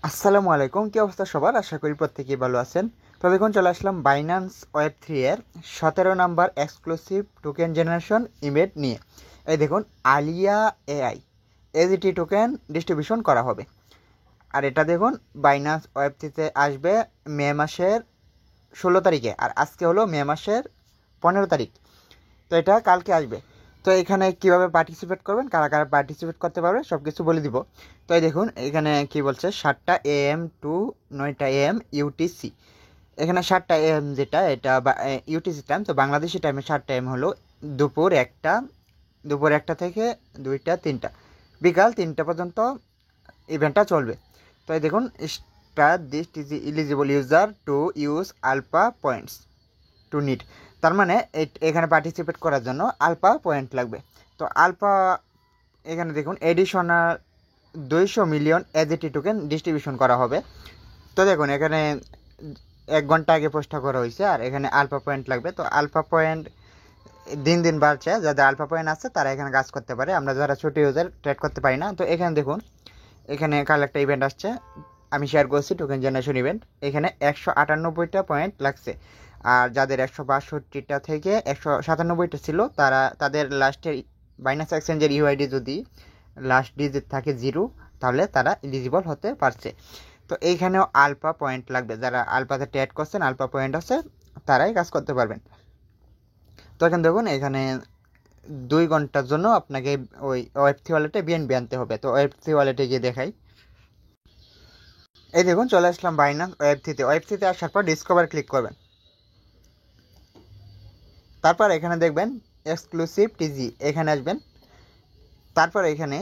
আসসালামু আলাইকুম, কি অবস্থা সবার? আশা করি প্রত্যেকেই ভালো আছেন। তো দেখুন, চলে আসলাম বাইন্যান্স ওয়েব 3 এর 17 number exclusive token generation event নিয়ে। এই দেখুন, আলিয়া এআই এজিটি টোকেন ডিস্ট্রিবিউশন করা হবে। আর এটা দেখুন, বাইন্যান্স ওয়েব 3 তে আসবে মে মাসের 16 তারিখে, আর আজকে হলো মে মাসের 15 তারিখ। তো এটা কালকে আসবে। তো এখানে কিভাবে পার্টিসিপেট করবেন, কারা কারা পার্টিসিপেট করতে পারবে, সব কিছু বলে দিব। তো এই দেখুন, এখানে কি বলছে, 7টা AM টু 9টা AM ইউটিসি। এখানে 7টা AM যেটা, এটা ইউটিসি টাইম, তো বাংলাদেশি টাইমে 7টা AM হলো দুপুর একটা থেকে 2টা 3টা, বিকাল 3টা পর্যন্ত ইভেন্টটা চলবে। তো এই দেখুন, start this is eligible user to use alpha points to need. তার মানে এখানে পার্টিসিপেট করার জন্য আলফা পয়েন্ট লাগবে। তো আলফা, এখানে দেখুন additional 200 million AGT token distribution করা হবে। তো দেখুন, এখানে 1 ঘন্টা আগে পোস্টটা করা হয়েছে, আর এখানে আলফা পয়েন্ট লাগবে। তো আলফা পয়েন্ট দিন দিন বাড়ছে, যাদের আলফা পয়েন্ট আছে তারা এখানে কাজ করতে পারে, আমরা যারা ছোট ইউজার ট্রেড করতে পারি না। তো এখানে দেখুন, এখানে কাল একটা ইভেন্ট আসছে, আমি শেয়ার করছি টোকেন জেনারেশন ইভেন্ট। এখানে 198টা পয়েন্ট লাগছে, আর যাদের 162টা থেকে 197টা ছিল, তাদের লাস্টের বাইন্যান্স এক্সচেঞ্জের ইউআইডি যদি লাস্ট ডিজিট থাকে 0, তাহলে তারা এলিজিবল হতে পারছে। তো এইখানেও আলফা পয়েন্ট লাগবে, যারা আলফাতে ট্রেড করছেন, আলফা পয়েন্ট আছে, তারাই কাজ করতে পারবেন। তো এখন দেখুন, এখানে 2 ঘন্টার জন্য আপনাকে ওই ওয়েব3 ওয়ালেটে বিএনবি আনতে হবে। তো ওয়েব3 ওয়ালেটে গিয়ে দেখাই। এই দেখুন, চলে আসলাম বাইন্যান্স ওয়েব3তে। ওয়েব3তে আসার পর ডিসকভার ক্লিক করবেন। তারপর এখানে দেখবেন এক্সক্লুসিভ টিজি, এখানে আসবেন। তারপর এখানে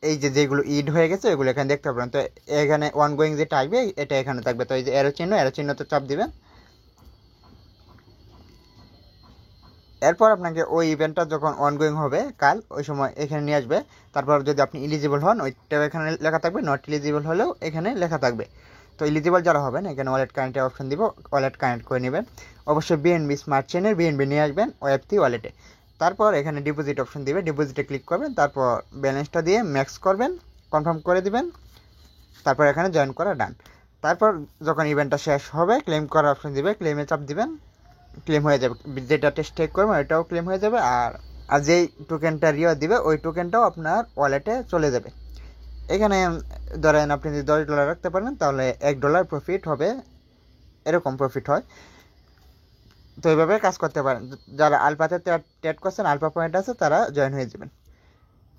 এই যেগুলো ইড হয়ে গেছে ওইগুলো এখানে দেখতে পাবেন। তো এখানে অনগোয়িং যেটা আসবে এটা এখানে থাকবে। তো এই যে এরো চিহ্নতে চাপ দিবেন। এরপর আপনাকে ওই ইভেন্টটা যখন অনগোয়িং হবে কাল, ওই সময় এখানে নিয়ে আসবে। তারপর যদি আপনি এলিজিবল হন, ওইটাও এখানে লেখা থাকবে, নট এলিজিবল হলেও এখানে লেখা থাকবে। তো এলিজিবল যারা হবেন, এখানে ওয়ালেট কানেক্টের অপশন দিব, ওয়ালেট কানেক্ট করে নেবেন। অবশ্যই বিএনবি স্মার্ট চেনের বিএনবি নিয়ে আসবেন ওয়েব3 ওয়ালেটে। তারপর এখানে ডিপোজিট অপশন দিবে, ডিপোজিটে ক্লিক করবেন। তারপর ব্যালেন্সটা দিয়ে ম্যাক্স করবেন, কনফার্ম করে দিবেন। তারপর এখানে জয়েন করা ডান। তারপর যখন ইভেন্টটা শেষ হবে, ক্লেম করার অপশন দিবে, ক্লেমে চাপ দিবেন। ক্লেম হয়ে যাবে, যেটা টেস্ট টেক করবেন ওইটাও ক্লেম হয়ে যাবে। আর আর যেই টোকেনটা রিওয়ার্ড দিবে ওই টোকেনটাও আপনার ওয়ালেটে চলে যাবে। এখানে ধরেন আপনি যদি $10 রাখতে পারেন, তাহলে $1 প্রফিট হবে, এরকম প্রফিট হয়। তো এইভাবে কাজ করতে পারেন। যারা আলফাতে ট্রেড করছেন, আলফা পয়েন্ট আছে, তারা জয়েন হয়ে যাবেন।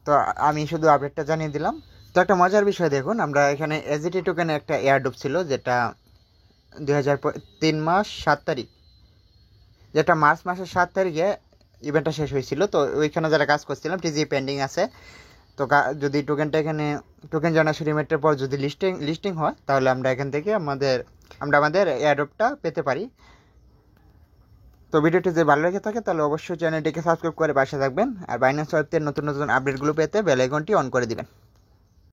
তো আমি শুধু আপডেটটা জানিয়ে দিলাম। তো একটা মজার বিষয় দেখুন, আমরা এখানে এজিটি টোকেনে একটা এয়ারড্রপ ছিল, যেটা 2003 মাস 7 তারিখ, যেটা মার্চ মাসের 7 তারিখে ইভেন্টটা শেষ হয়েছিল। তো ওইখানে যারা কাজ করছিলাম, টিজি পেন্ডিং আছে। তো যদি টোকেনটা এখানে টোকেন জেনারেশন ইভেন্টের পর যদি লিস্টিং হয়, তাহলে আমরা এখান থেকে আমাদের এয়ারড্রপটা পেতে পারি। তো ভিডিওটি যদি ভালো লেগে থাকে, তাহলে অবশ্যই চ্যানেলটিকে সাবস্ক্রাইব করে পাশে থাকবেন, আর বাইন্যান্স ওয়েবতে নতুন নতুন আপডেটগুলো পেতে বেল আইকনটি অন করে দিবেন।